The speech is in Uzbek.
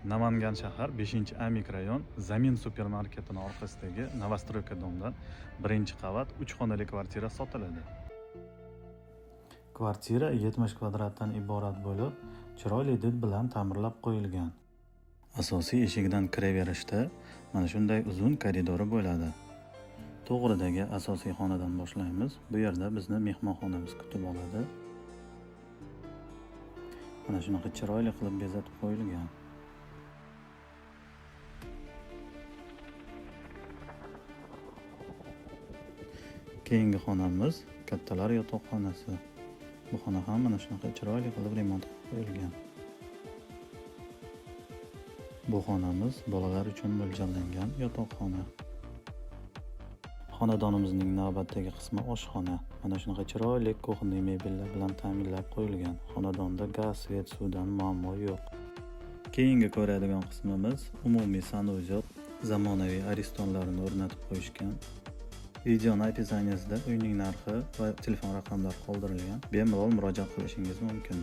Namangan shahar 5-A mikrorayon Zamin supermarketining orqasidagi Novostroyka domda 1-qavat 3 xonali kvartira sotiladi. Kvartira 70 kvadratdan iborat bo'lib, chiroyli did bilan ta'mirlab qo'yilgan. Asosiy eshikdan kiraverishda mana shunday uzun koridori bo'ladi. To'g'ridagi asosiy xonadan boshlaymiz. Bu yerda bizni mehmonxonamiz kutib oladi. Mana shunaqa chiroyli qilib bezatib qo'yilgan. Keyingi xonamiz kattalar yotoqxonasi. Bu xona ham mana shunaqa chiroyli qilib remont qilib qo'yilgan. Bu xonamiz bolalar uchun mo'ljallangan yotoqxona. Xonadonimizning navbatdagi qismi oshxona. Mana shunaqa chiroyli kuxonli mebellar bilan ta'minlab qo'yilgan. Xonadonda gaz, svet, suvdan muammo yo'q. Keyingi ko'radigan qismimiz umumiy sanuzel. Zamonaviy aristonlarni o'rnatib qo'yishgan. Video opisiyaniyasida uyning narxi va telefon raqamlari qoldirilgan. Bemalol murojaat qilishingiz mumkin.